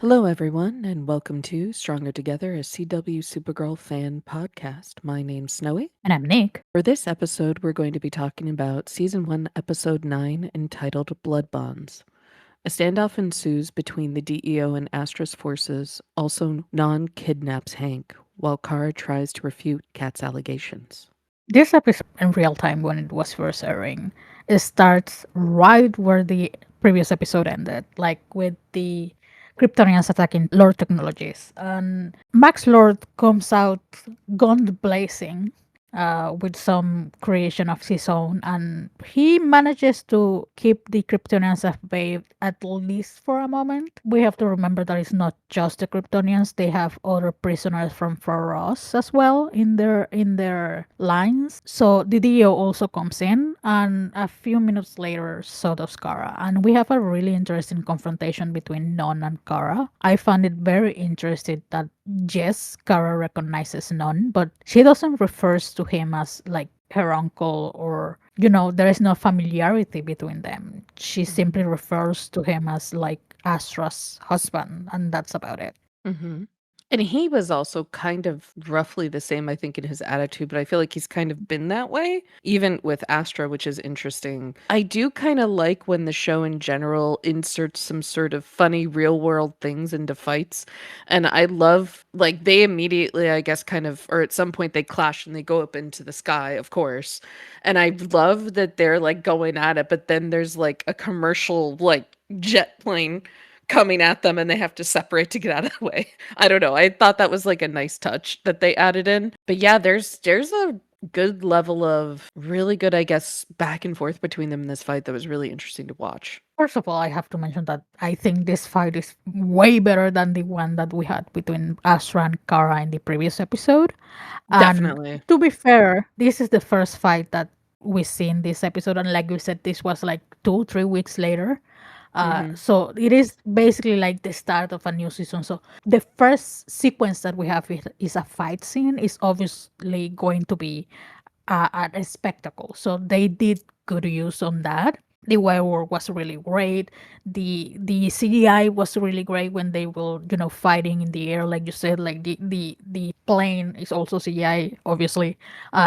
Hello, everyone, and welcome to Stronger Together, a CW Supergirl fan podcast. My name's Snowy. And I'm Nick. For this episode, we're going to be talking about Season 1, Episode 9, entitled Blood Bonds. A standoff ensues between the DEO and Astra's forces. Also, Non kidnaps Hank, while Kara tries to refute Kat's allegations. This episode, in real time when it was first airing, it starts right where the previous episode ended, like with the Kryptonians attacking Lord Technologies. And Max Lord comes out guns blazing with some creation of his own, and he manages to keep the Kryptonians at bay at least for a moment. We have to remember that it's not just the Kryptonians; they have other prisoners from Faros as well in their lines. So Didio also comes in, and a few minutes later, so does Kara, and we have a really interesting confrontation between Non and Kara. I found it very interesting that yes, Kara recognizes Non, but she doesn't refer to him as like her uncle, or there is no familiarity between them. She simply refers to him as like Astra's husband, and that's about it. Mm-hmm. And he was also kind of roughly the same, I think, in his attitude, but I feel like he's kind of been that way, even with Astra, which is interesting. I do kind of like when the show in general inserts some sort of funny real world things into fights. And I love, like, they immediately, I guess, kind of, or at some point they clash and they go up into the sky, of course. And I love that they're like going at it, but then there's like a commercial, like, jet plane coming at them and they have to separate to get out of the way. I don't know. I thought that was like a nice touch that they added in. But yeah, there's a good level of really good, I guess, back and forth between them in this fight that was really interesting to watch. First of all, I have to mention that I think this fight is way better than the one that we had between Astra and Kara in the previous episode. And Definitely. to be fair, this is the first fight that we see in this episode. And like we said, this was like 2-3 weeks later. Hmm. So it is basically like the start of a new season. So the first sequence that we have is a fight scene. Is obviously going to be a spectacle. So they did good use on that. The werewolf was really great. The CGI was really great when they were fighting in the air, like you said. Like the plane is also CGI. Obviously,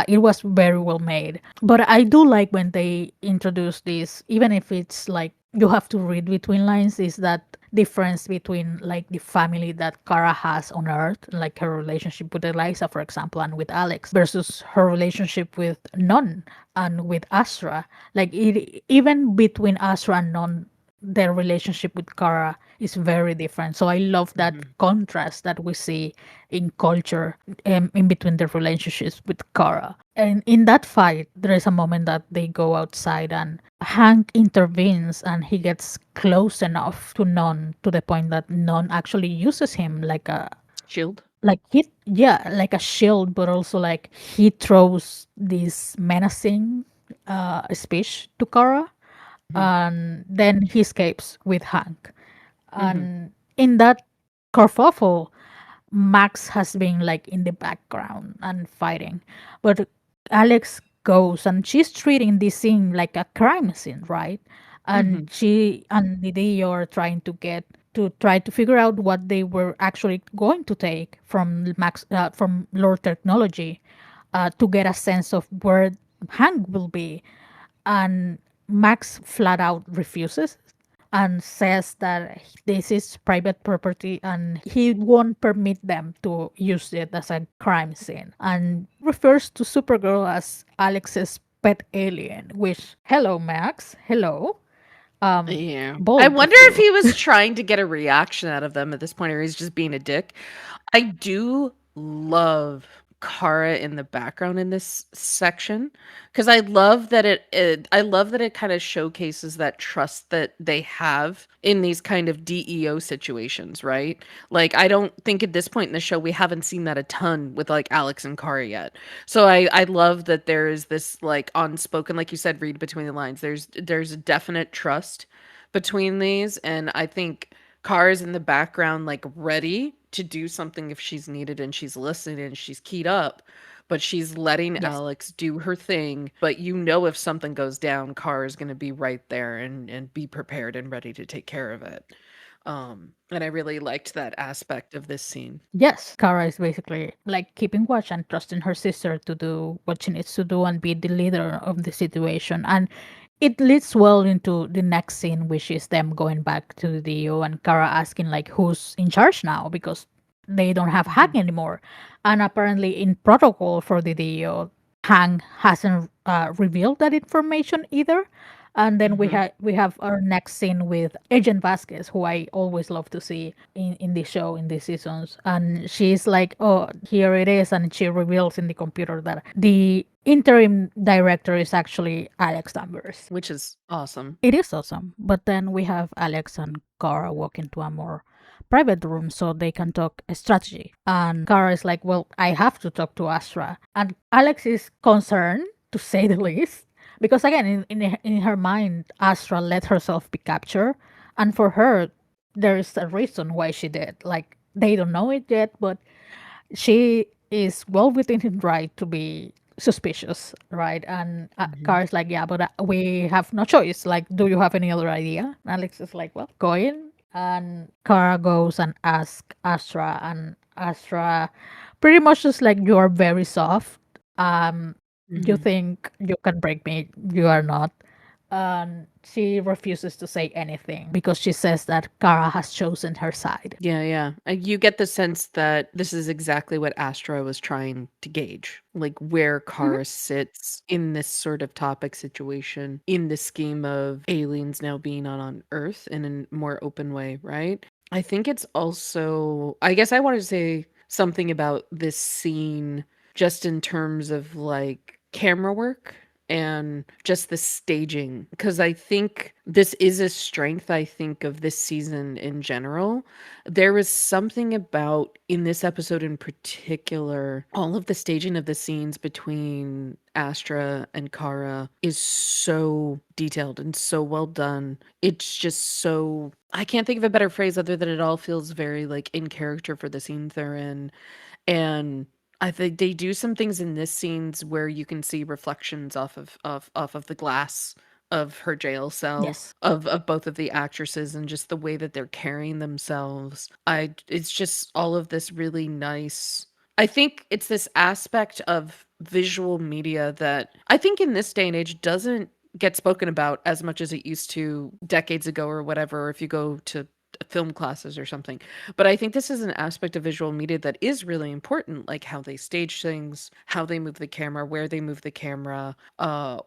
it was very well made. But I do like when they introduce this, even if it's like you have to read between lines. Is that difference between like the family that Kara has on Earth, like her relationship with Eliza, for example, and with Alex, versus her relationship with Non and with Astra. Like it, even between Astra and Non, their relationship with Kara is very different. So I love that Hmm. contrast that we see in culture, in between the relationships with Kara. And in that fight, there is a moment that they go outside and Hank intervenes and he gets close enough to Non to the point that Non actually uses him like a Shield. like he yeah like a shield, but also like he throws this menacing speech to Kara, Hmm. and then he escapes with Hank. Hmm. And in that kerfuffle, Max has been like in the background and fighting, but Alex goes and she's treating this scene like a crime scene, right? And Hmm. she and they are trying to try to figure out what they were actually going to take from from Lord Technology, to get a sense of where Hank will be. And Max flat out refuses and says that this is private property and he won't permit them to use it as a crime scene, and refers to Supergirl as Alex's pet alien, which, hello Max, hello. Yeah. I Bold wonder of if you. he was trying to get a reaction out of them at this point, or he's just being a dick. I do love Kara in the background in this section because I love that it kind of showcases that trust that they have in these kind of DEO situations, right? Like I don't think at this point in the show we haven't seen that a ton with like Alex and Kara yet. So I love that there is this like unspoken, like you said, read between the lines. There's a definite trust between these, and I think Kara's in the background, like ready to do something if she's needed and she's listening and she's keyed up, but she's letting Yes. Alex do her thing. But you know, if something goes down, Kara's going to be right there and be prepared and ready to take care of it. And I really liked that aspect of this scene. Yes, Kara is basically like keeping watch and trusting her sister to do what she needs to do and be the leader of the situation. And it leads well into the next scene, which is them going back to the DO and Kara asking like who's in charge now because they don't have Mhm. Hank anymore. And apparently in protocol for the DO, Hank hasn't revealed that information either. And then we Mhm. have our next scene with Agent Vasquez, who I always love to see in the show in these seasons. And she's like, "Oh, here it is," and she reveals in the computer that the interim director is actually Alex Danvers. Which is awesome. It is awesome. But then we have Alex and Kara walk into a more private room so they can talk strategy. And Kara is like, well, I have to talk to Astra. And Alex is concerned, to say the least, because again, in her mind, Astra let herself be captured. And for her, there is a reason why she did. Like, they don't know it yet, but she is well within his right to be suspicious, right? And Mhm. Car's like, yeah, but we have no choice. Like, do you have any other idea? Alex is like, well, go in. And Kara goes and asks Astra, and Astra pretty much just like, you are very soft. You Mhm. think you can break me, you are not. She refuses to say anything because she says that Kara has chosen her side. Yeah, yeah. You get the sense that this is exactly what Astra was trying to gauge, like where Mhm. Kara sits in this sort of topic situation, in the scheme of aliens now being on Earth in a more open way, right? I think it's also, I guess I wanted to say something about this scene just in terms of like camera work and just the staging, because I think this is a strength, I think, of this season in general. There was something about, in this episode in particular, all of the staging of the scenes between Astra and Kara is so detailed and so well done. It's just so, I can't think of a better phrase other than it all feels very like in character for the scenes they're in. And I think they do some things in this scenes where you can see reflections off of the glass of her jail cell, Yes. of both of the actresses, and just the way that they're carrying themselves. It's just all of this really nice, I think it's this aspect of visual media that I think in this day and age doesn't get spoken about as much as it used to decades ago or whatever, or if you go to film classes or something. But I think this is an aspect of visual media that is really important, like how they stage things, how they move the camera, where they move the camera,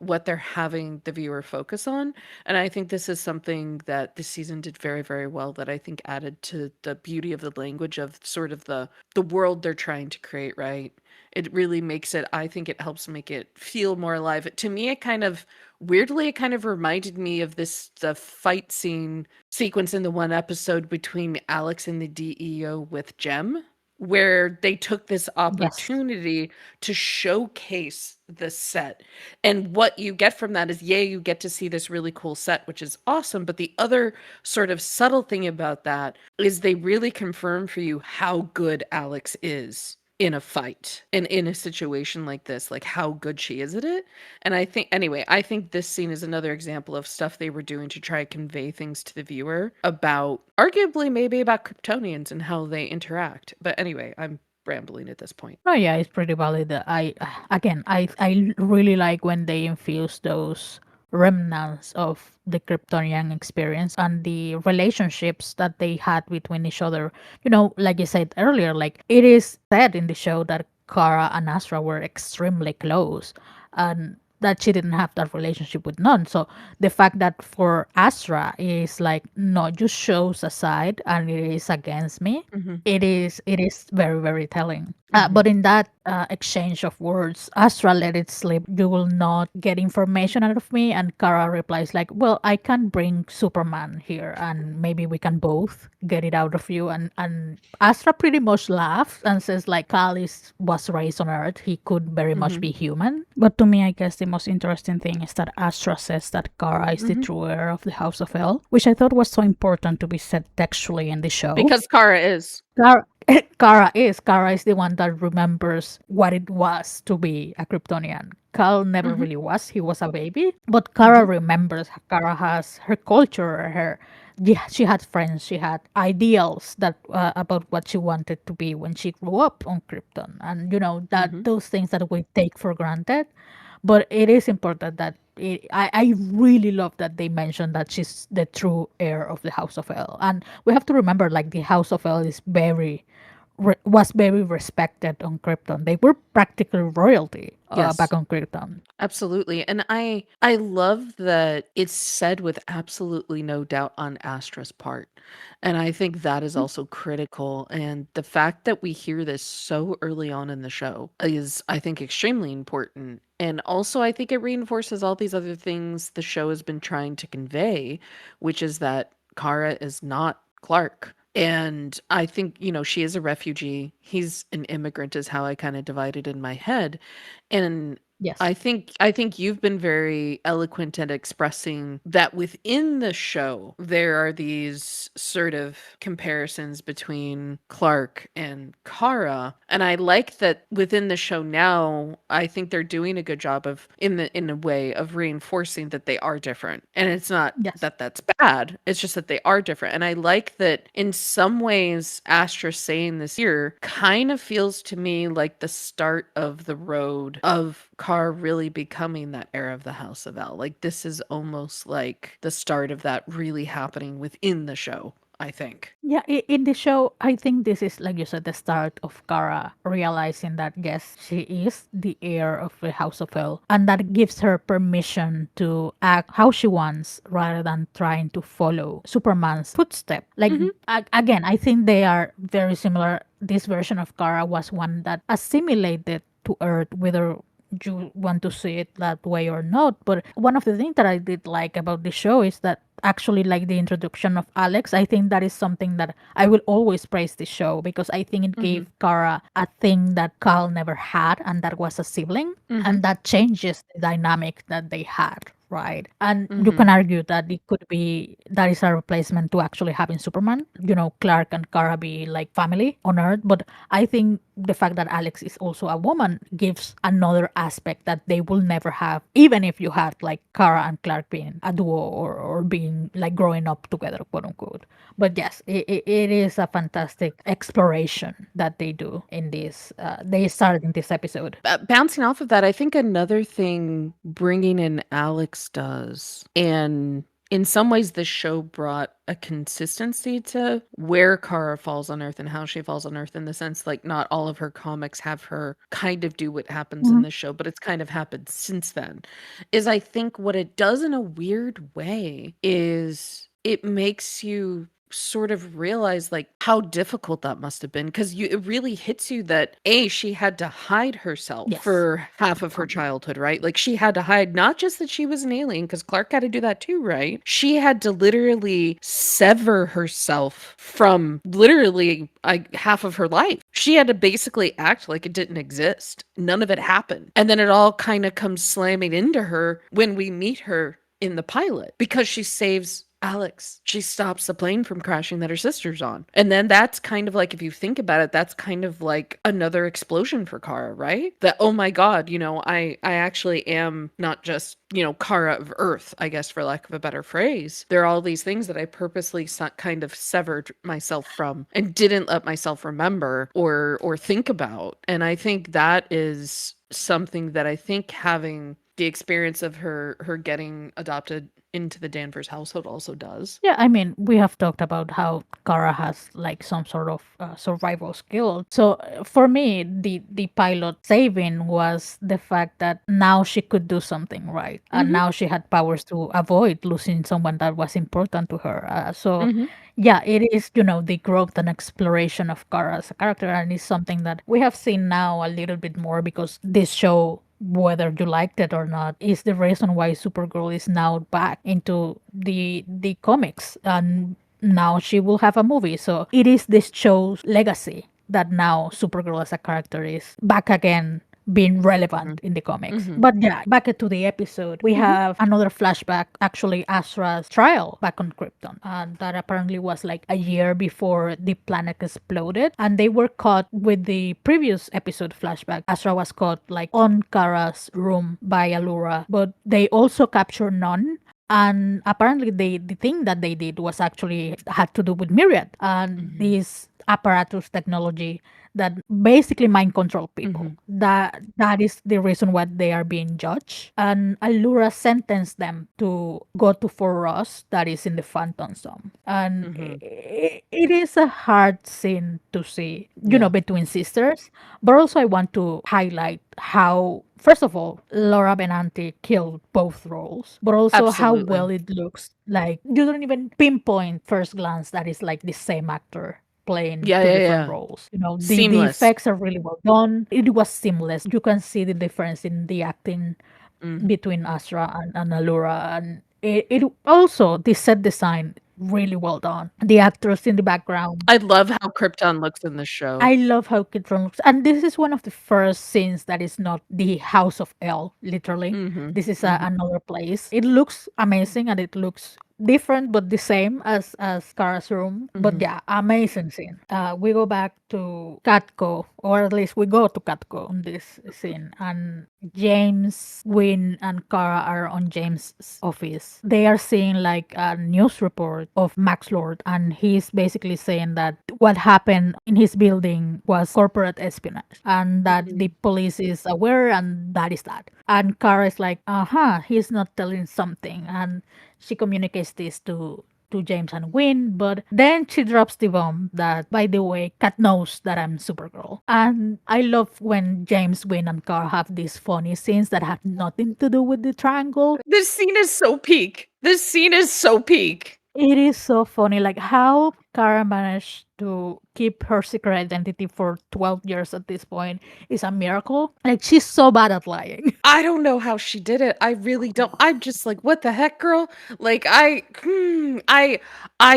what they're having the viewer focus on. And I think this is something that this season did very, very well, that I think added to the beauty of the language of sort of the world they're trying to create, right? It really makes it, I think it helps make it feel more alive. To me, it kind of weirdly, it kind of reminded me of the fight scene sequence in the one episode between Alex and the DEO with Jem, where they took this Yes. opportunity to showcase the set. And what you get from that is, yay, you get to see this really cool set, which is awesome. But the other sort of subtle thing about that is they really confirm for you how good Alex is in a fight and in a situation like this, like how good she is at it. And I think, anyway, I think this scene is another example of stuff they were doing to try to convey things to the viewer about, arguably, maybe about Kryptonians and how they interact. But anyway, I'm rambling at this point. No, yeah, it's pretty valid. I again, I really like when they infuse those remnants of the Kryptonian experience and the relationships that they had between each other. You know, like you said earlier, like it is said in the show that Kara and Astra were extremely close, and that she didn't have that relationship with none. So the fact that for Astra is like, no, just shows a side and it is against me, Hmm. it is very very telling. Hmm. But in that exchange of words, Astra let it slip, you will not get information out of me, and Kara replies like, well, I can bring Superman here and maybe we can both get it out of you. And Astra pretty much laughs and says like, was raised on Earth, he could very much Hmm. be human. But to me, I guess the most interesting thing is that Astra says that Kara is the Hmm. true heir of the House of El, which I thought was so important to be said textually in the show. Because Kara is. Kara, Kara is the one that remembers what it was to be a Kryptonian. Cal never Hmm. really was. He was a baby. But Kara Hmm. remembers. Kara has her culture, her yeah, she had friends, she had ideals that about what she wanted to be when she grew up on Krypton, and that Mhm. those things that we take for granted. But it is important that I really love that they mentioned that she's the true heir of the House of El, and we have to remember like the House of El is was very respected on Krypton. They were practically royalty back Yes. on Krypton. Absolutely. And I love that it's said with absolutely no doubt on Astra's part. And I think that is also critical. And the fact that we hear this so early on in the show is, I think, extremely important. And also, I think it reinforces all these other things the show has been trying to convey, which is that Kara is not Clark. And I think, she is a refugee. He's an immigrant, is how I kind of divided in my head. And Yes. I think you've been very eloquent at expressing that within the show there are these sort of comparisons between Clark and Kara, and I like that within the show now. I think they're doing a good job of in a way of reinforcing that they are different, and it's not Yes. that that's bad. It's just that they are different, and I like that in some ways. Astra saying this here kind of feels to me like the start of the road of Carr really becoming that heir of the House of El. Like this is almost like the start of that really happening within the show, I think. Yeah, in the show, I think this is, like you said, the start of Kara realizing that, yes, she is the heir of the House of El, and that gives her permission to act how she wants rather than trying to follow Superman's footstep. Like, Mhm. again, I think they are very similar. This version of Kara was one that assimilated to Earth, whether you want to see it that way or not. But one of the things that I did like about the show is that actually like the introduction of Alex. I think that is something that I will always praise the show because I think it Mhm. gave Kara a thing that Carl never had, and that was a sibling. Mhm. And that changes the dynamic that they had, right? And you Mhm. can argue that it could be that is a replacement to actually having Superman. Clark and Kara be like family on Earth. But I think the fact that Alex is also a woman gives another aspect that they will never have, even if you had like Kara and Clark being a duo, or being like growing up together, quote unquote. But yes, it is a fantastic exploration that they do in this. They started in this episode. Bouncing off of that, I think another thing bringing in Alex does, and in some ways, the show brought a consistency to where Kara falls on Earth and how she falls on Earth in the sense like not all of her comics have her kind of do what happens in Mhm. the show, but it's kind of happened since then. Is I think what it does in a weird way is it makes you sort of realize like how difficult that must have been because you it really hits you that she had to hide herself Yes. for half of her childhood, right? Like she had to hide not just that she was an alien because Clark had to do that too, right? She had to literally sever herself from literally like half of her life. She had to basically act like it didn't exist. None of it happened, and then it all kind of comes slamming into her when we meet her in the pilot because she saves Alex. She stops the plane from crashing that her sister's on. And then that's kind of like, if you think about it, that's kind of like another explosion for Kara, right? That, oh my God, I actually am not just, Kara of Earth, I guess, for lack of a better phrase. There are all these things that I purposely kind of severed myself from and didn't let myself remember or think about. And I think that is something that I think having the experience of her getting adopted into the Danvers household also does. Yeah, I mean, we have talked about how Kara has like some sort of survival skill. So for me, the pilot saving was the fact that now she could do something right, and Mhm. now she had powers to avoid losing someone that was important to her. So Mhm. yeah, it is the growth and exploration of Kara as a character, and it's something that we have seen now a little bit more because this show, whether you liked it or not, is the reason why Supergirl is now back into the comics, and now she will have a movie. So it is this show's legacy that now Supergirl as a character is back again being relevant Mhm. in the comics. Mhm. But yeah, back to the episode, we Mhm. have another flashback, actually Astra's trial back on Krypton. And that apparently was like a year before the planet exploded. And they were caught with the previous episode flashback. Astra was caught like on Kara's room by Allura, but they also captured None. And apparently the thing that they did was actually had to do with Myriad and Mhm. this apparatus technology that basically mind control people. Mhm. That is the reason why they are being judged. And Allura sentenced them to go to Fort Ross, that is in the Phantom Zone. And Mhm. it is a hard scene to see, Yeah. between sisters. But also, I want to highlight how, first of all, Laura Benanti killed both roles, but also how Absolutely. well it looks. Like, you don't even pinpoint first glance that is like the same actor playing Yeah, two yeah, different yeah. roles. The Seamless. effects are really well done. It was seamless. You can see the difference in the acting Mm. between Astra and Allura, and it also the set design really well done. The actors in the background. I love how Krypton looks in this show. I love how Kitron looks, and this is one of the first scenes that is not the House of L. Literally, Mhm. this is Mhm. another place. It looks amazing, and it looks different but the same as Kara's room. But Mhm. yeah, amazing scene. We go back to Katko, or at least we go to Katko on this scene, and James, Win, and Kara are on James' office. They are seeing like a news report of Max Lord, and he's basically saying that what happened in his building was corporate espionage, and that the Mhm. police is aware, and that is that. And Kara is like, he's not telling something, and she communicates this to James and Win, but then she drops the bomb that, by the way, Kat knows that I'm Supergirl. And I love when James, Win, and Carl have these funny scenes that have nothing to do with the triangle. This scene is so peak. This scene is so peak. It is so funny, like how Kara managed to keep her secret identity for 12 years at this point is a miracle. Like, she's so bad at lying. I don't know how she did it. I really don't. I'm just like, what the heck, girl? Like, I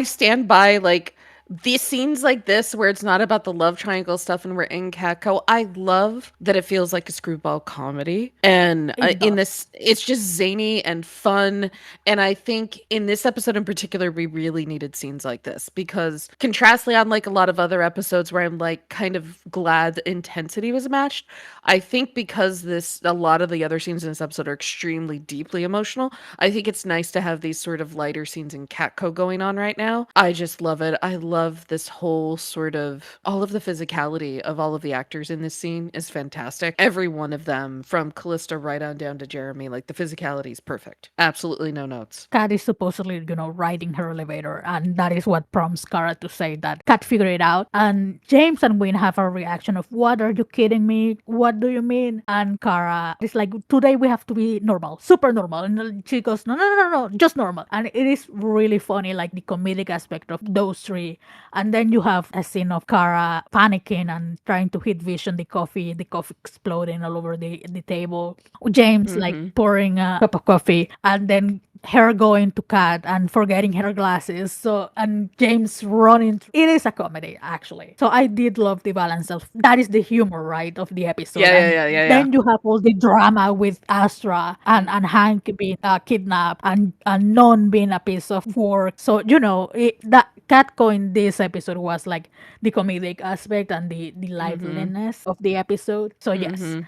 stand by like these scenes like this where it's not about the love triangle stuff and we're in Catco. I love that it feels like a screwball comedy, and It in does. this, it's just zany and fun. And I think in this episode in particular, we really needed scenes like this because contrastly, unlike a lot of other episodes where I'm like kind of glad the intensity was matched, I think because a lot of the other scenes in this episode are extremely deeply emotional, I think it's nice to have these sort of lighter scenes in Catco going on right now. I just love it. I love this whole sort of all of the physicality of all of the actors in this scene is fantastic. Every one of them, from Callista right on down to Jeremy, like the physicality is perfect. Absolutely no notes. Kat is supposedly, riding her elevator, and that is what prompts Kara to say that Kat figured it out. And James and Win have a reaction of, "What, are you kidding me? What do you mean?" And Kara is like, "Today we have to be normal, super normal." And she goes, "No, no, no, no, no, just normal." And it is really funny, like the comedic aspect of those three. And then you have a scene of Kara panicking and trying to hit Vision the coffee exploding all over the table. James like Mhm. pouring a cup of coffee, and then her going to Kat and forgetting her glasses. So, and James running. It is a comedy, actually. So I did love the balance of that is the humor, right, of the episode. Yeah, yeah, And yeah, yeah, yeah. then you have all the drama with Astra and Hank being kidnapped and Non being a piece of work. So, that Catco in this episode was like the comedic aspect and the Mhm. liveliness of the episode. So, yes. Mhm.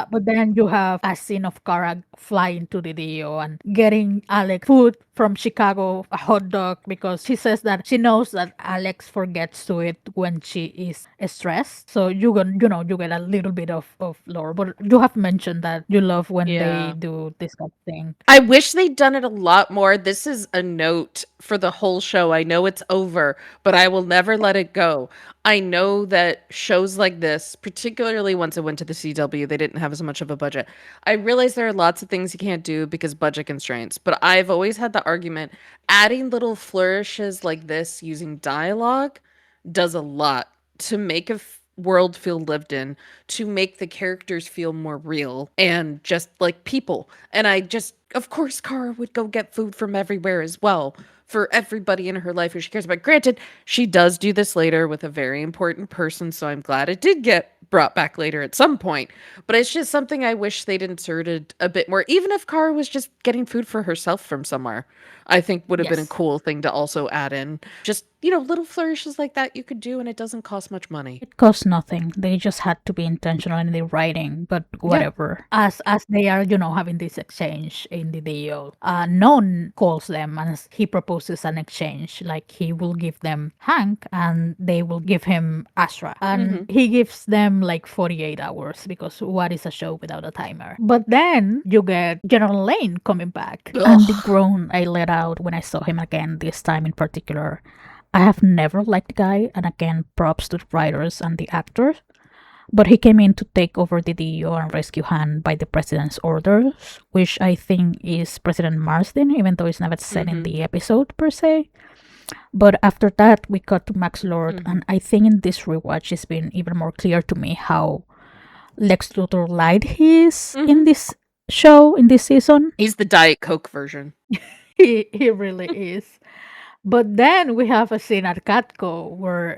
But then you have a scene of Kara flying to the DO and getting Alex food from Chicago, a hot dog, because she says that she knows that Alex forgets to it when she is stressed. So you get a little bit of lore. But you have mentioned that you love when they Yeah. do this kind of thing. I wish they'd done it a lot more. This is a note for the whole show. I know it's over, but I will never let it go. I know that shows like this, particularly once it went to the CW, they didn't have as much of a budget. I realize there are lots of things you can't do because budget constraints, but I've always had the argument adding little flourishes like this using dialogue does a lot to make world feel lived in, to make the characters feel more real and just like people. And of course, Kara would go get food from everywhere as well for everybody in her life who she cares about. Granted, she does do this later with a very important person, so I'm glad it did get brought back later at some point. But it's just something I wish they'd inserted a bit more. Even if Kara was just getting food for herself from somewhere, I think would have been a Yes. cool thing to also add in. Just, little flourishes like that you could do, and it doesn't cost much money. It costs nothing. They just had to be intentional in the writing, but Yeah. whatever. As they are, having this exchange in the deal, Non calls them and he proposes an exchange. Like he will give them Hank and they will give him Astra. And he gives them like 48 hours because what is a show without a timer? But then you get General Lane coming back. And the Ugh. groan I let out when I saw him again, this time in particular. I have never liked the guy, and again, props to the writers and the actors. But he came in to take over the DEO and rescue Han by the president's orders, which I think is President Marsden, even though it's never said in the episode per se. But after that, we got to Max Lord, and I think in this rewatch, it's been even more clear to me how Lex Luthor light he is in this show, in this season. He's the Diet Coke version. He really is. But then we have a scene at Catco where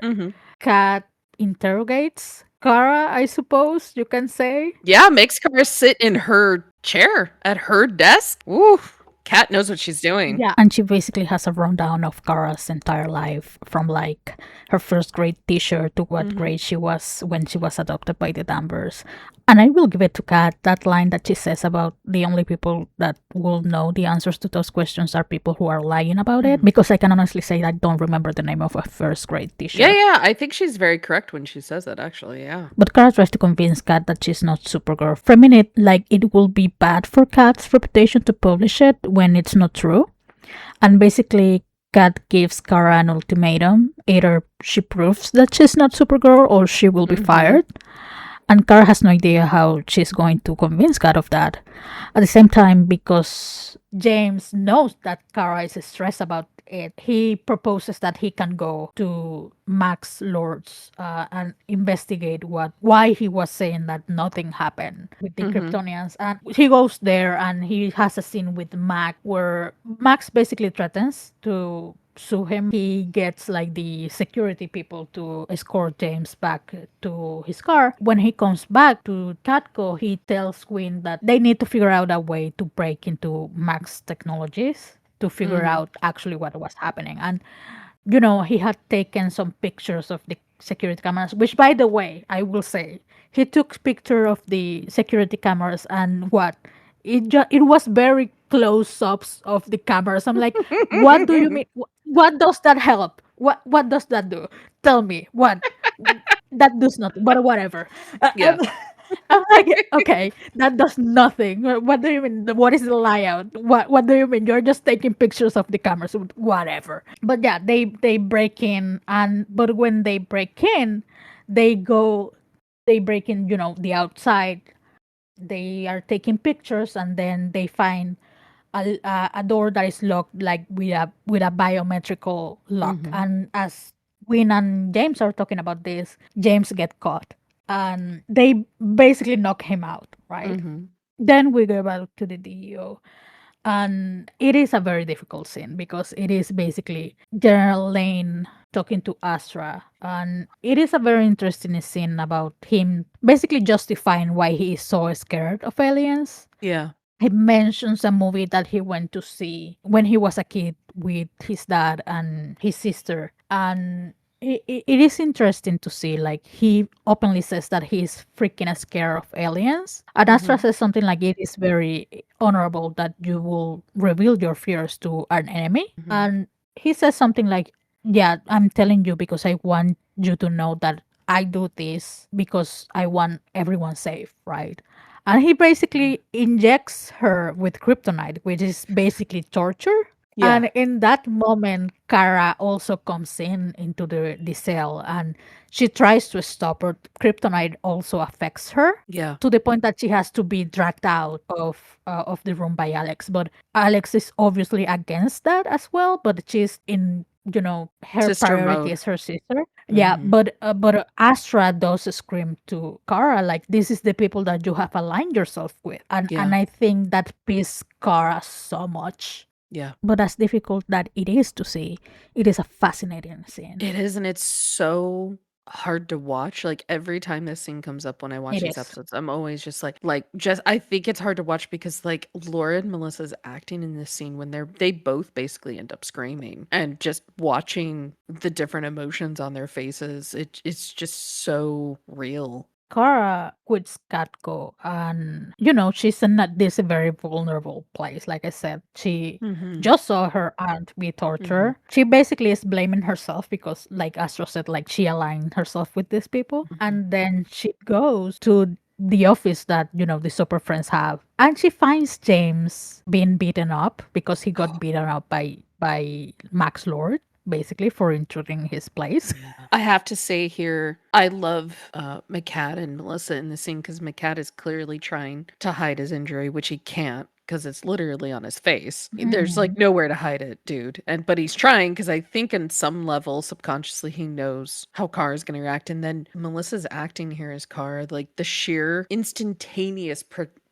Cat interrogates Kara, I suppose you can say. Yeah, makes Kara sit in her chair at her desk. Ooh, Kat knows what she's doing. Yeah, and she basically has a rundown of Kara's entire life from like her first grade teacher to what grade she was when she was adopted by the Danvers. And I will give it to Kat, that line that she says about the only people that will know the answers to those questions are people who are lying about it. Because I can honestly say I don't remember the name of a first grade teacher. Yeah, I think she's very correct when she says that, actually, yeah. But Kara tries to convince Kat that she's not Supergirl, framing it like it will be bad for Kat's reputation to publish it when it's not true. And basically, Kat gives Kara an ultimatum. Either she proves that she's not Supergirl or she will be fired. And Kara has no idea how she's going to convince Kat of that. At the same time, because James knows that Kara is stressed about it, he proposes that he can go to Max Lord's and investigate why he was saying that nothing happened with the Kryptonians. And he goes there and he has a scene with Max where Max basically threatens to sue him. He gets like the security people to escort James back to his car. When he comes back to Catco, he tells Quinn that they need to figure out a way to break into Max Technologies to figure out actually what was happening. And he had taken some pictures of the security cameras, which, by the way, I will say, he took picture of the security cameras and what? It was very close-ups of the cameras. I'm like, what do you mean? What does that help? What does that do? Tell me what that does nothing. But whatever. Yeah. I'm like, okay, that does nothing. What do you mean? What is the layout? What do you mean? You're just taking pictures of the cameras, whatever. But yeah, they break in, but when they break in, they break in, the outside. They are taking pictures, and then they find a door that is locked, like with a biometrical lock. And as Win and James are talking about this, James get caught and they basically knock him out, right? Then we go back to the DEO. And it is a very difficult scene because it is basically General Lane talking to Astra. And it is a very interesting scene about him basically justifying why he is so scared of aliens. Yeah. He mentions a movie that he went to see when he was a kid with his dad and his sister. And it is interesting to see, like, he openly says that he's freaking scared of aliens. And Astra says something like, it is very honorable that you will reveal your fears to an enemy. And he says something like, yeah, I'm telling you because I want you to know that I do this because I want everyone safe, right? And he basically injects her with kryptonite, which is basically torture. Yeah. And in that moment, Kara also comes into the cell and she tries to stop her. Kryptonite also affects her. Yeah. To the point that she has to be dragged out of the room by Alex. But Alex is obviously against that as well. But she's in, her Sister priority mode. is her sister. Yeah, but Astra does scream to Kara like, this is the people that you have aligned yourself with. And I think that pissed Kara so much. Yeah. But as difficult that it is to see, it is a fascinating scene. It is, and it's so hard to watch. Like every time this scene comes up when I watch It these is. episodes, I'm always just I think it's hard to watch because like Laura and Melissa's acting in this scene when they both basically end up screaming, and just watching the different emotions on their faces, it's just so real. Kara quits Katko, and she's in this very vulnerable place. Like I said, she Mhm. just saw her aunt be Mhm. tortured. She basically is blaming herself because, like Astro said, like she aligned herself with these people, Mhm. and then she goes to the office that the super friends have, and she finds James being beaten up because he got beaten up by Max Lord, basically for intruding his place. Yeah. I have to say here, I love McCad and Melissa in the scene because McCad is clearly trying to hide his injury, which he can't because it's literally on his face. There's like nowhere to hide it, dude. And but he's trying because I think in some level, subconsciously, he knows how Kara's going to react. And then Melissa's acting here as Kara, like the sheer instantaneous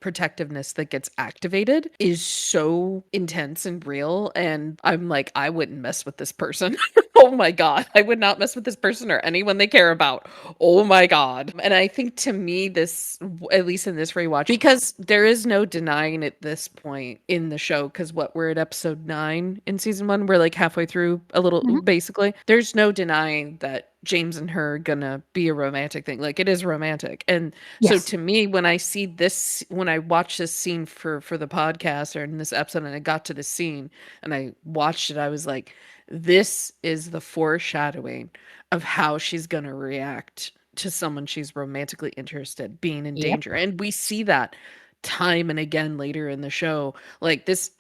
protectiveness that gets activated is so intense and real. And I'm like, I wouldn't mess with this person. Oh my God. I would not mess with this person or anyone they care about. Oh my God. And I think to me, this, at least in this rewatch, because there is no denying at this point in the show, because what we're at episode 9 in season 1, we're like halfway through a little, Mhm. basically. There's no denying that James and her gonna be a romantic thing. Like it is romantic. And so Yes. to me, when I see this, when I watch this scene for the podcast or in this episode, and I got to the scene and I watched it, I was like, this is the foreshadowing of how she's gonna react to someone she's romantically interested being in Yep. danger. And we see that time and again later in the show. Like this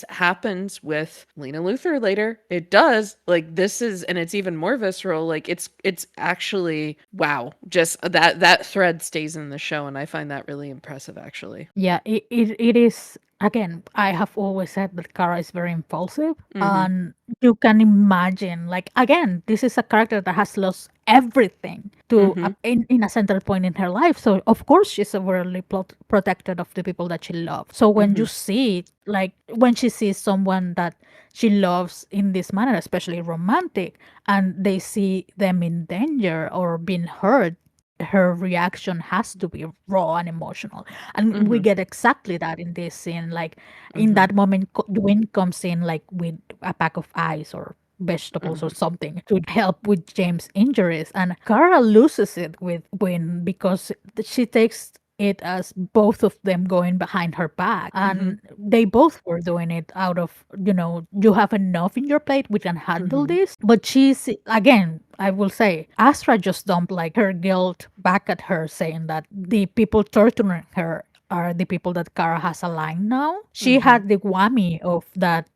happens with Lena Luthor later. It does. Like this is, and it's even more visceral. Like it's actually wow. Just that thread stays in the show, and I find that really impressive actually. Yeah, it is. Again, I have always said that Kara is very impulsive, Mhm. and you can imagine, like, again, this is a character that has lost everything to Mhm. in a central point in her life. So of course she's overly protected of the people that she loves. So when you Mhm. see, like, when she sees someone that she loves in this manner, especially romantic, and they see them in danger or being hurt, her reaction has to be raw and emotional, and we Mhm. get exactly that in this scene. Like in Mhm. that moment, Dwayne comes in like with a pack of ice or vegetables or Mhm. something to help with James' injuries, and Kara loses it with Win because she takes it as both of them going behind her back, Mhm. and they both were doing it out of, you have enough in your plate, we can handle Mhm. this. But she's, again, I will say, Astra just dumped like her guilt back at her, saying that the people torturing her are the people that Kara has aligned now. She Mhm. had the whammy of that.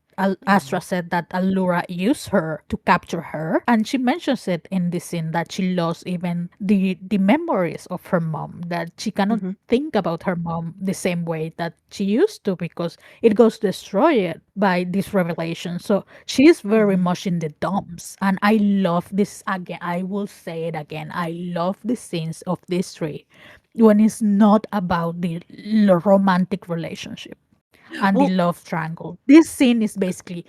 Astra Mhm. said that Allura used her to capture her, and she mentions it in the scene that she lost even the memories of her mom, that she cannot Mhm. think about her mom the same way that she used to because it goes destroyed by this revelation. So she's very Mhm. much in the dumps, and I love this. Again, I will say it again, I love the scenes of these three when it's not about the romantic relationship and the Well, love triangle. This scene is basically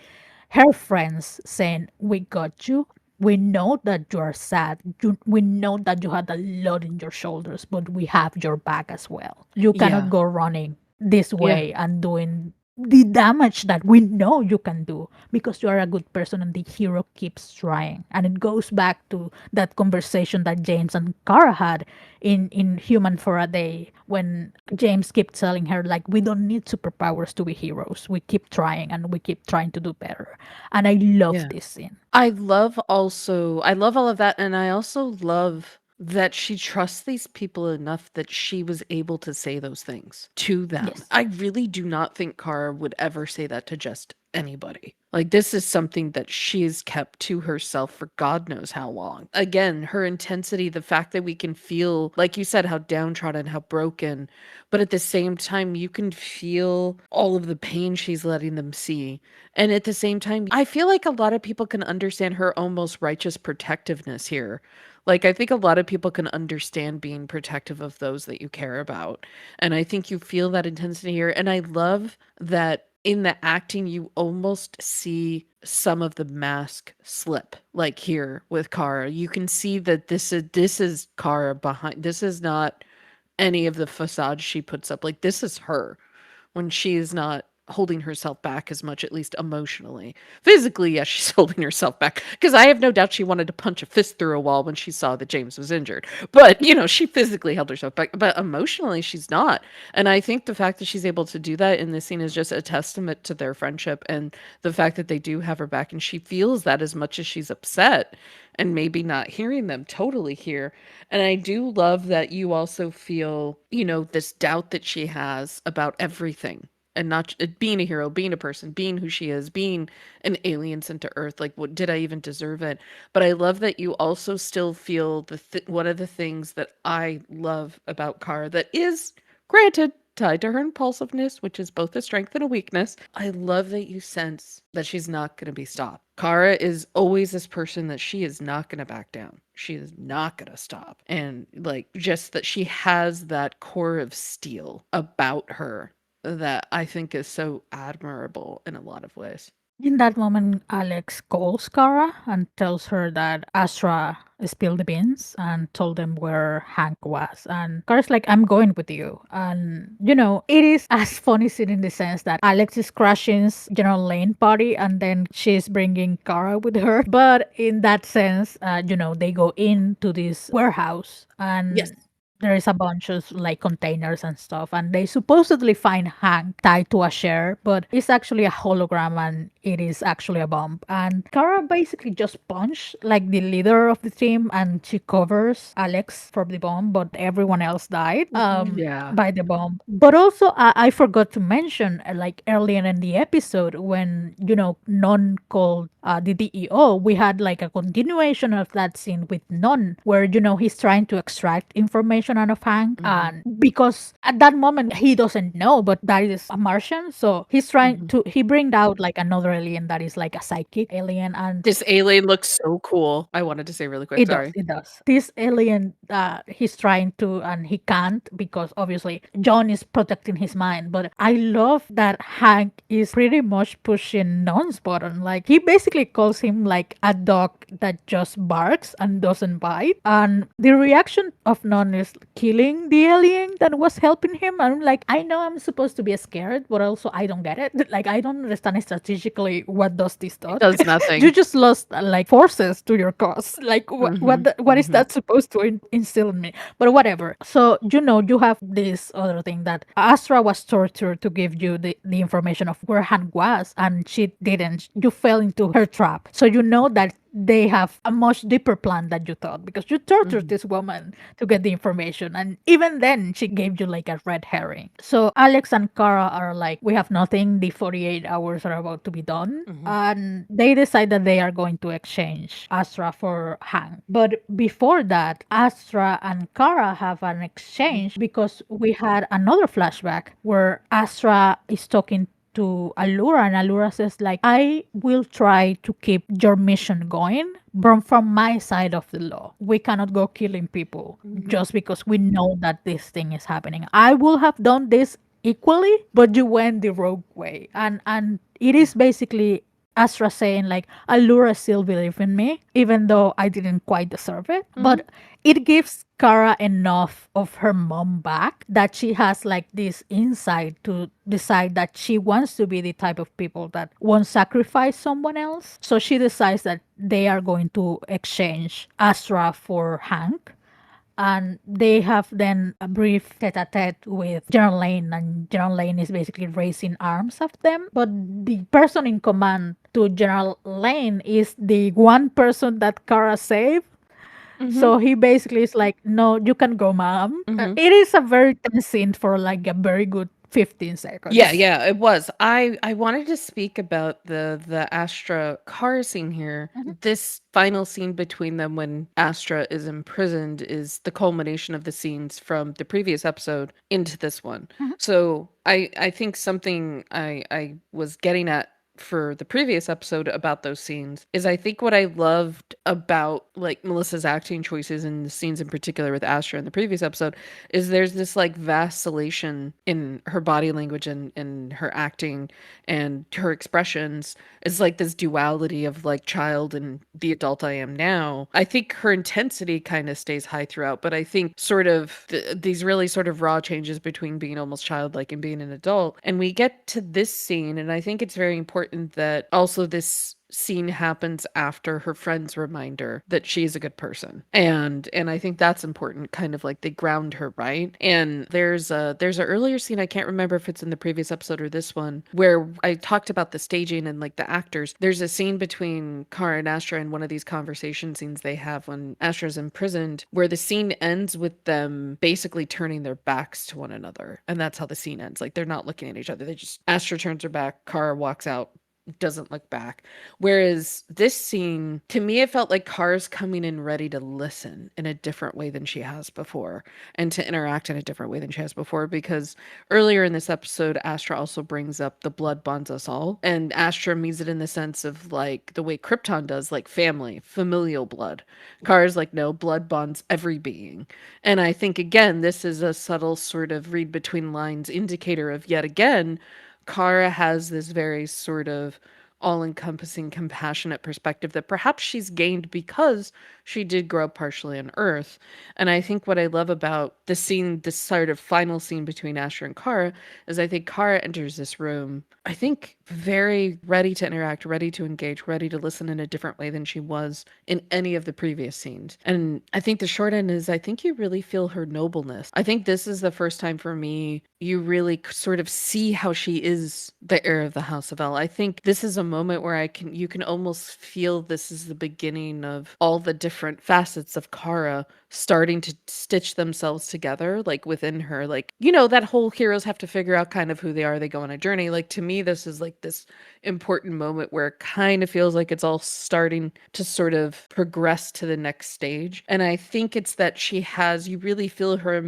her friends saying, "We got you. We know that you are sad. We know that you had a lot in your shoulders, but we have your back as well. You cannot yeah. go running this Yeah. way and doing the damage that we know you can do because you are a good person and the hero keeps trying." And it goes back to that conversation that James and Kara had in Human for a Day, when James kept telling her, like, we don't need superpowers to be heroes. We keep trying and we keep trying to do better. And I love Yeah. this scene. I love all of that, and I also love that she trusts these people enough that she was able to say those things to them. Yes. I really do not think Kara would ever say that to just anybody. Like this is something that she's kept to herself for God knows how long. Again, her intensity, the fact that we can feel, like you said, how downtrodden, how broken, but at the same time, you can feel all of the pain she's letting them see. And at the same time, I feel like a lot of people can understand her almost righteous protectiveness here. Like, I think a lot of people can understand being protective of those that you care about. And I think you feel that intensity here. And I love that in the acting, you almost see some of the mask slip. Like here with Kara, you can see that this is Kara behind. This is not any of the facade she puts up. Like this is her when she is not holding herself back as much, at least emotionally. Physically, yes, she's holding herself back because I have no doubt she wanted to punch a fist through a wall when she saw that James was injured. But, she physically held herself back, but emotionally, she's not. And I think the fact that she's able to do that in this scene is just a testament to their friendship and the fact that they do have her back and she feels that as much as she's upset and maybe not hearing them totally here. And I do love that you also feel, this doubt that she has about everything and not being a hero, being a person, being who she is, being an alien sent to Earth. Like, what did I even deserve it? But I love that you also still feel one of the things that I love about Kara that is, granted, tied to her impulsiveness, which is both a strength and a weakness. I love that you sense that she's not going to be stopped. Kara is always this person that she is not going to back down. She is not going to stop. And like just that she has that core of steel about her that I think is so admirable in a lot of ways. In that moment, Alex calls Kara and tells her that Astra spilled the beans and told them where Hank was. And Kara's like, I'm going with you. And, it is as funny scene in the sense that Alex is crashing General Lane party and then she's bringing Kara with her. But in that sense, they go into this warehouse Yes. and there is a bunch of like containers and stuff, and they supposedly find Hank tied to a chair, but it's actually a hologram and it is actually a bomb. And Kara basically just punched like the leader of the team and she covers Alex for the bomb, but everyone else died Yeah. by the bomb. But also, I forgot to mention like earlier in the episode when, Non called the DEO, we had like a continuation of that scene with Non, where, he's trying to extract information out of Hank. Hmm. And because at that moment he doesn't know, but that is a Martian. So he's trying Hmm. to, he bring out like another alien that is like a psychic alien. And This alien looks so cool. I wanted to say really quick, it does. sorry. It does. This alien, he's trying to, and he can't because obviously John is protecting his mind. But I love that Hank is pretty much pushing Non's button. Like he basically calls him like a dog that just barks and doesn't bite. And the reaction of Non is killing the alien that was helping him. I'm like, I know I'm supposed to be scared, but also I don't get it. Like I don't understand strategically what does this do. It does You nothing. just lost like forces to your cause. Like Hmm. what is Hmm. that supposed to instill in me? But whatever. So you have this other thing that Astra was tortured to give you the information of where Han was, and she didn't. You fell into her trap. So you know that they have a much deeper plan than you thought because you tortured Hmm. this woman to get the information, and even then she gave you like a red herring. So Alex and Kara are like, we have nothing, the 48 hours are about to be done, Hmm. and they decide that they are going to exchange Astra for Hank. But before that, Astra and Kara have an exchange because we had another flashback where Astra is talking to Allura, and Allura says like, I will try to keep your mission going, but from my side of the law, we cannot go killing people Hmm. just because we know that this thing is happening. I will have done this equally, but you went the rogue way. And it is basically Astra saying like, Allura still believe in me, even though I didn't quite deserve it. Hmm. But it gives Kara enough of her mom back that she has like this insight to decide that she wants to be the type of people that won't sacrifice someone else. So she decides that they are going to exchange Astra for Hank, and they have then a brief tete-a-tete with General Lane, and General Lane is basically raising arms of them. But the person in command to General Lane is the one person that Kara saved. Hmm. So he basically is like, no, you can go, mom. Hmm. It is a very tense scene for like a very good 15 Yeah, seconds. yeah, it was. I wanted to speak about the Astra car scene here. This final scene between them when Astra is imprisoned is the culmination of the scenes from the previous episode into this one. Mhm. So I think something I was getting at for the previous episode about those scenes is I think what I loved about like Melissa's acting choices in the scenes in particular with Astra in the previous episode is there's this like vacillation in her body language and her acting and her expressions. It's like this duality of like child and the adult I am now. I think her intensity kind of stays high throughout, but I think sort of these really sort of raw changes between being almost childlike and being an adult. And we get to this scene, and I think it's very important that also this scene happens after her friends remind her that she's a good person. And I think that's important, kind of like they ground her, right? And there's a earlier scene, I can't remember if it's in the previous episode or this one, where I talked about the staging and like the actors. There's a scene between Kara and Astra in one of these conversation scenes they have when Astra's imprisoned, where the scene ends with them basically turning their backs to one another. And that's how the scene ends. Like they're not looking at each other. They just Astra turns her back, Kara walks out, doesn't look back. Whereas this scene, to me, it felt like Kara's coming in ready to listen in a different way than she has before and to interact in a different way than she has before. Because earlier in this episode, Astra also brings up the blood bonds us all. And Astra means it in the sense of like the way Krypton does, like family, familial blood. Kara's like, no, blood bonds every being. And I think, again, this is a subtle sort of read between lines indicator of yet again Kara has this very sort of all-encompassing, compassionate perspective that perhaps she's gained because she did grow up partially on Earth. And I think what I love about the scene, this sort of final scene between Asher and Kara, is I think Kara enters this room, I think very ready to interact, ready to engage, ready to listen in a different way than she was in any of the previous scenes. And I think the short end is I think you really feel her nobleness. I think this is the first time for me you really sort of see how she is the heir of the House of El. I think this is a moment where you can almost feel this is the beginning of all the different facets of Kara starting to stitch themselves together, like within her. Like, you know, that whole heroes have to figure out kind of who they are, they go on a journey. Like, to me, this is like this important moment where it kind of feels like it's all starting to sort of progress to the next stage. And I think it's that you really feel her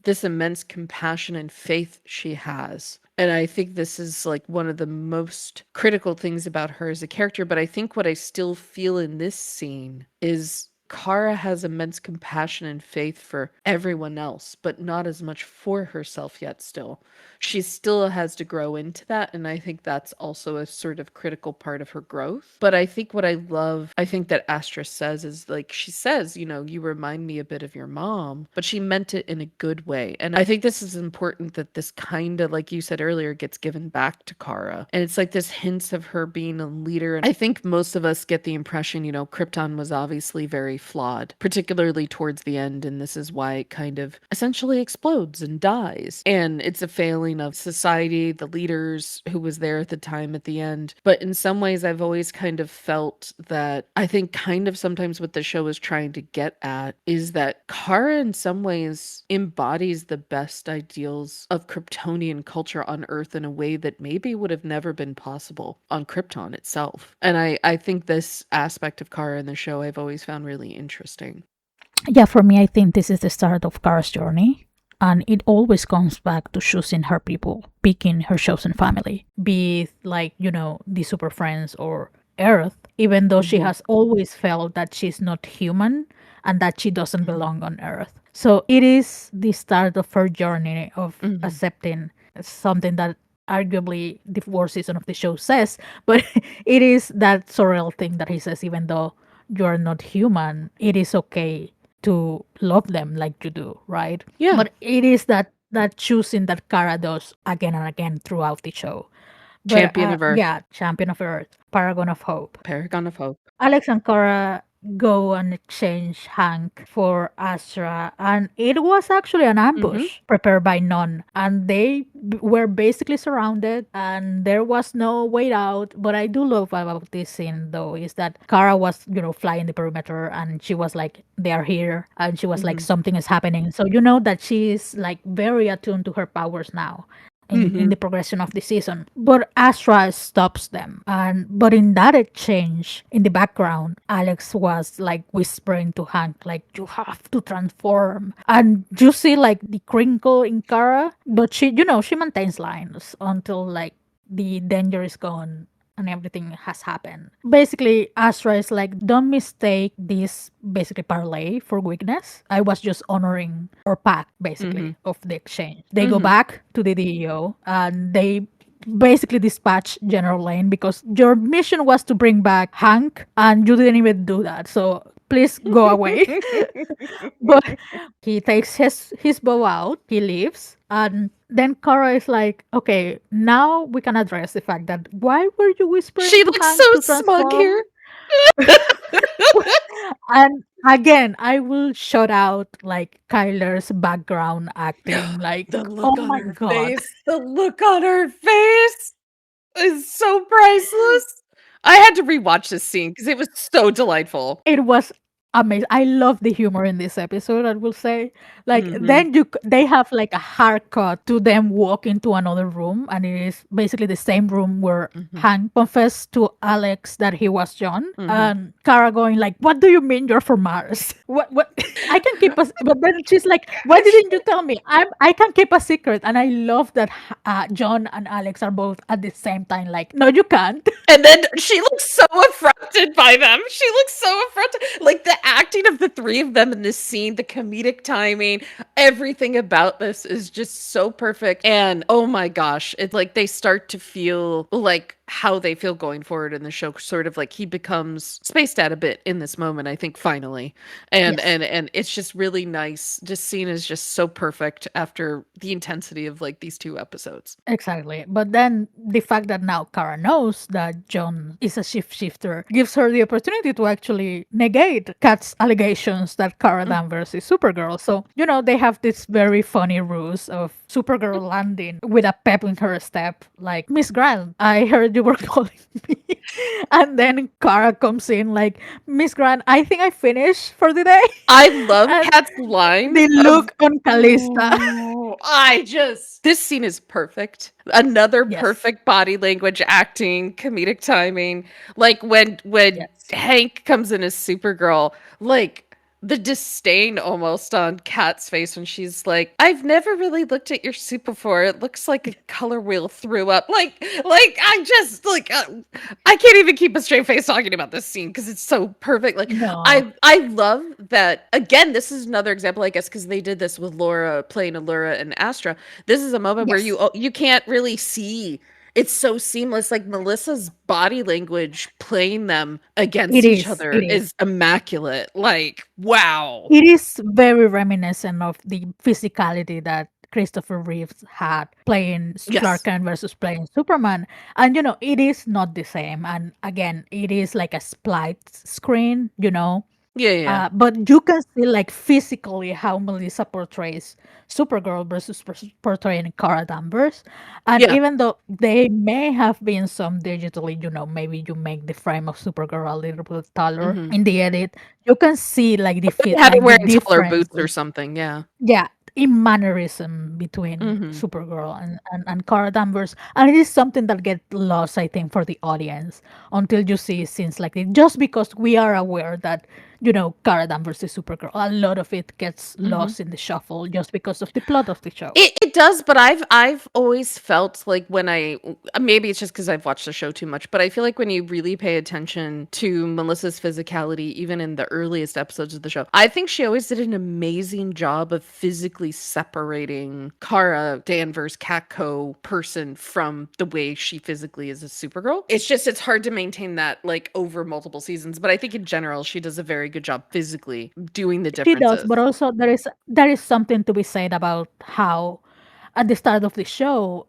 this immense compassion and faith she has. And I think this is like one of the most critical things about her as a character. But I think what I still feel in this scene is Kara has immense compassion and faith for everyone else, but not as much for herself yet still. She still has to grow into that, and I think that's also a sort of critical part of her growth. But I think what I love, I think that Astra says is like, she says, you know, you remind me a bit of your mom, but she meant it in a good way. And I think this is important that this kind of, like you said earlier, gets given back to Kara. And it's like this hints of her being a leader. And I think most of us get the impression, you know, Krypton was obviously very flawed, particularly towards the end. And this is why it kind of essentially explodes and dies. And it's a failing of society, the leaders who was there at the time at the end. But in some ways, I've always kind of felt that I think kind of sometimes what the show is trying to get at is that Kara in some ways embodies the best ideals of Kryptonian culture on Earth in a way that maybe would have never been possible on Krypton itself. And I think this aspect of Kara in the show I've always found really interesting. Yeah, for me, I think this is the start of Kara's journey. And it always comes back to choosing her people, picking her chosen family, be it like, you know, the Super Friends or Earth, even though she has always felt that she's not human and that she doesn't belong on Earth. So it is the start of her journey of accepting something that arguably the fourth season of the show says, but it is that surreal thing that he says, even though you're not human, it is okay to love them like you do, right? Yeah. But it is that choosing that Kara does again and again throughout the show. But Champion of Earth. yeah, Champion of Earth, Paragon of Hope. Paragon of Hope. Alex and Cora go and exchange Hank for Astra, and it was actually an ambush prepared by none, and they were basically surrounded, and there was no way out. But I do love about this scene though is that Kara was, you know, flying the perimeter, and she was like, "They are here," and she was like, "Something is happening." So you know that she's like very attuned to her powers now in the progression of the season. But Astra stops them. But in that exchange, in the background, Alex was like whispering to Hank, like, "You have to transform." And you see like the crinkle in Kara, but she, you know, she maintains lines until like the danger is gone and everything has happened. Basically, Astra is like, don't mistake this basically parlay for weakness. I was just honoring our pact, Mhm. basically, of the exchange. They go Mhm. back to the DEO and they basically dispatch General Lane because your mission was to bring back Hank and you didn't even do that. So please go away. But he takes his bow out, he leaves, and then Kara is like, okay, now we can address the fact that why were you whispering She to looks so Hank to smug transform? here. And again, I will shout out like Kyler's background acting. Like, The oh look on my her god, face. The look on her face is so priceless. I had to rewatch this scene because it was so delightful. it was amazing. I love the humor in this episode. I will say, like, Mhm. then they have like a hard cut to them walk into another room, and it is basically the same room where Mhm. Hank confessed to Alex that he was John, Mhm. and Kara going like, "What do you mean you're from Mars? What? I can keep us." But then she's like, "Why didn't you tell me? I can keep a secret." And I love that John and Alex are both at the same time like, "No, you can't." And then she looks so affronted by them. She looks so affronted. Like the acting of the three of them in this scene, the comedic timing, everything about this is just so perfect. And oh my gosh, it's like they start to feel like how they feel going forward in the show, sort of like he becomes spaced out a bit in this moment, I think, finally. And Yes. and it's just really nice. Just scene is just so perfect after the intensity of like these two episodes. Exactly. But then the fact that now Kara knows that John is a shifter gives her the opportunity to actually negate Kat's allegations that Kara Mm. Danvers is Supergirl. So, they have this very funny ruse of Supergirl landing with a pep in her step, like, Miss Grant, I heard you were calling me. And then Kara comes in like, Miss Grant, I think I finished for the day. I love And Kat's line the of, look on Callista. "Ooh, I just" this scene is perfect. Another Yes. perfect body language, acting, comedic timing. Like when Yes. Hank comes in as Supergirl, like the disdain almost on Kat's face when she's like, "I've never really looked at your suit before. It looks like a color wheel threw up." Like I just like I can't even keep a straight face talking about this scene because it's so perfect. Like No. I love that. Again, this is another example, I guess, because they did this with Laura playing Allura and Astra. This is a moment where Yes. you can't really see. It's so seamless. Like Melissa's body language playing them It against each is. It other is. is immaculate. Like wow. It is very reminiscent of the physicality that Christopher Reeves had playing Clark Yes. Kent versus playing Superman. And it is not the same. And again, it is like a split screen. Yeah. Yeah. But you can see like physically how Melissa portrays Supergirl versus portraying Kara Danvers. And Yeah. even though they may have been some digitally, maybe you make the frame of Supergirl a little bit taller Hmm. in the edit, you can see like the They fit, had her like the wearing taller boots or differences. something. Yeah. Yeah, in mannerism between Hmm. Supergirl and Kara Danvers. And it is something that gets lost, I think, for the audience until you see scenes like this. Just because we are aware that, Kara Danvers is Supergirl, a lot of it gets Hmm. lost in the shuffle just because of the plot of the show. It does, but I've always felt like when maybe it's just because I've watched the show too much, but I feel like when you really pay attention to Melissa's physicality, even in the earliest episodes of the show, I think she always did an amazing job of physically separating Kara Danvers, Catco person from the way she physically is a Supergirl. It's hard to maintain that like over multiple seasons, but I think in general she does a very good job physically doing the She does, differences. but also there is something to be said about how at the start of the show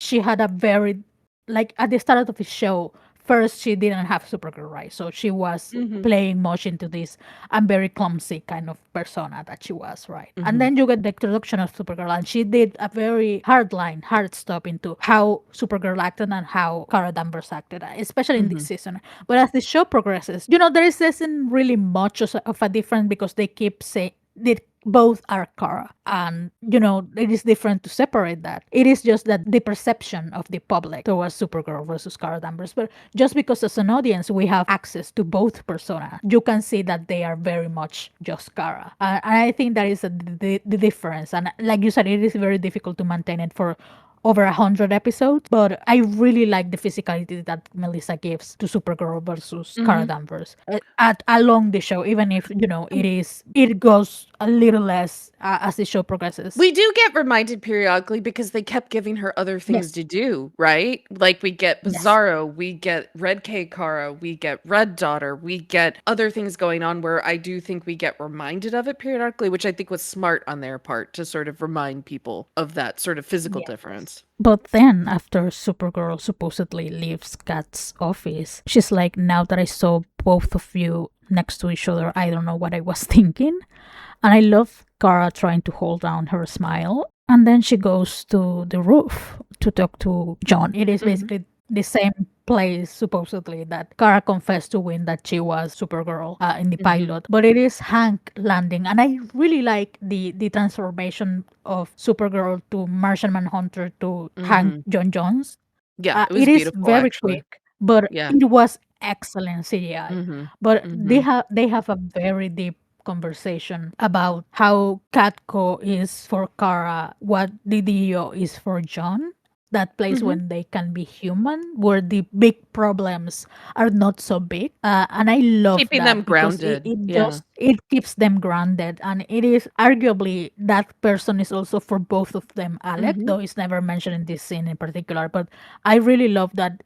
she had a very like at the start of the show first she didn't have Supergirl, right? So she was Hmm. playing much into this I'm very clumsy kind of persona that she was, right? And Hmm. then you get the introduction of Supergirl and she did a very hard stop into how Supergirl acted and how Kara Danvers acted, especially in this Hmm. season. But as the show progresses, there isn't really much of a difference because they keep saying they both are Kara. And, it is different to separate that. It is just that the perception of the public towards Supergirl versus Kara Danvers. But just because as an audience we have access to both persona, you can see that they are very much just Kara. And I think that is the difference. And like you said, it is very difficult to maintain it for over 100 episodes, but I really like the physicality that Melissa gives to Supergirl versus Kara Mhm. Danvers at along the show, even if it goes a little less as the show progresses. We do get reminded periodically because they kept giving her other things Yes, to do, right? Like we get yes. Bizarro, we get Red K Kara, we get Red Daughter, we get other things going on where I do think we get reminded of it periodically, which I think was smart on their part to sort of remind people of that sort of physical Yes. difference. But then, after Supergirl supposedly leaves Kat's office, she's like, now that I saw both of you next to each other, I don't know what I was thinking. And I love Kara trying to hold down her smile. And then she goes to the roof to talk to John. It is Mhm. basically the same place, supposedly, that Kara confessed to Win that she was Supergirl in the Mhm. pilot. But it is Hank landing. And I really like the transformation of Supergirl to Martian Manhunter to Hank Mhm. John Jones. Yeah, it It was is beautiful very actually. quick, but Yeah. it was excellent CGI. Mhm. But Mhm. they have a very deep conversation about how Catco is for Kara, what Didio is for John. That place Mhm. when they can be human, where the big problems are not so big, and I love Keeping them that because grounded. it Yeah. just it keeps them grounded, and it is arguably that person is also for both of them. Alec, Mhm. though it's never mentioned in this scene in particular, but I really love that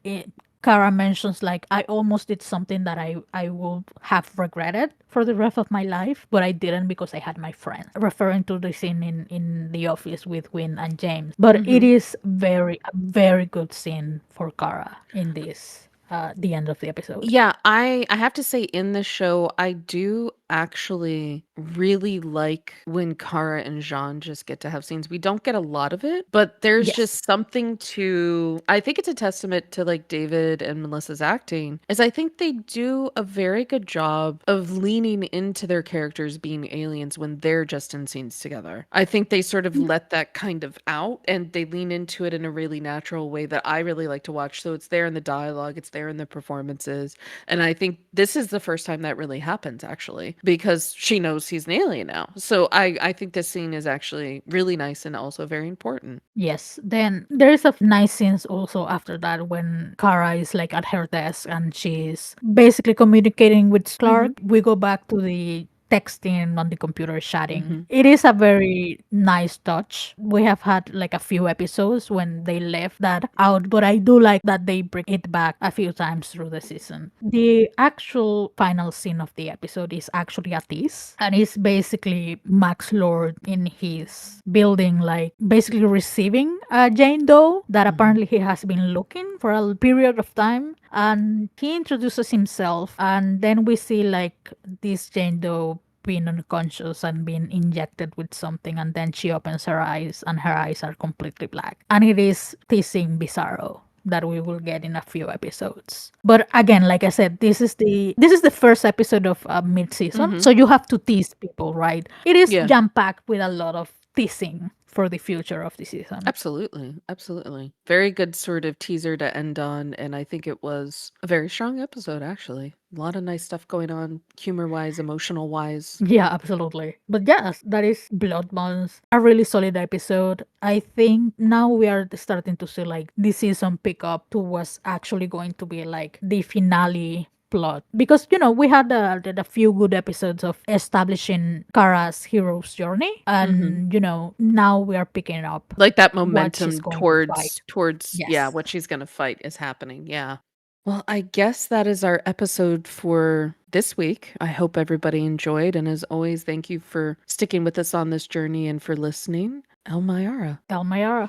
Kara mentions like I almost did something that I would have regretted for the rest of my life, but I didn't because I had my friend. Referring to the scene in the office with Win and James, but it Mhm. is a very good scene for Kara in this the end of the episode. Yeah, I have to say in the show, I do actually really like when Kara and Jean just get to have scenes. We don't get a lot of it, but there's Yes. just something to I think it's a testament to like David and Melissa's acting, is I think they do a very good job of leaning into their characters being aliens when they're just in scenes together. I think they sort of let that kind of out and they lean into it in a really natural way that I really like to watch. So it's there in the dialogue, it's there in the performances. And I think this is the first time that really happens, actually, because she knows he's an alien now. So I think this scene is actually really nice and also very important. Yes. Then there is a nice scenes also after that when Kara is like at her desk and she's basically communicating with Clark. Hmm. We go back to the texting on the computer chatting. Hmm. It is a very nice touch. We have had like a few episodes when they left that out, but I do like that they bring it back a few times through the season. The actual final scene of the episode is actually a tease, and it's basically Max Lord in his building, like basically receiving Jane Doe that Hmm. apparently he has been looking for a period of time, and he introduces himself, and then we see like this Jane Doe being unconscious and being injected with something, and then she opens her eyes and her eyes are completely black, and it is teasing Bizarro that we will get in a few episodes. But again, like I said, this is the first episode of mid-season, Hmm. so you have to tease people, right? It is Yeah. jam-packed with a lot of teasing for the future of the season. Absolutely, absolutely. Very good sort of teaser to end on, and I think it was a very strong episode, actually. A lot of nice stuff going on, humor-wise, emotional-wise. Yeah, absolutely. But yes, that is Blood Month. A really solid episode. I think now we are starting to see like this season pick up to what's actually going to be like the finale plot. Because, we had a few good episodes of establishing Kara's hero's journey. Mhm. And, now we are picking up Like that what she's momentum going to fight. towards yeah, Yes. what she's gonna fight is happening, yeah. Well, I guess that is our episode for this week. I hope everybody enjoyed, and as always, thank you for sticking with us on this journey and for listening. El Mayara. El Mayara.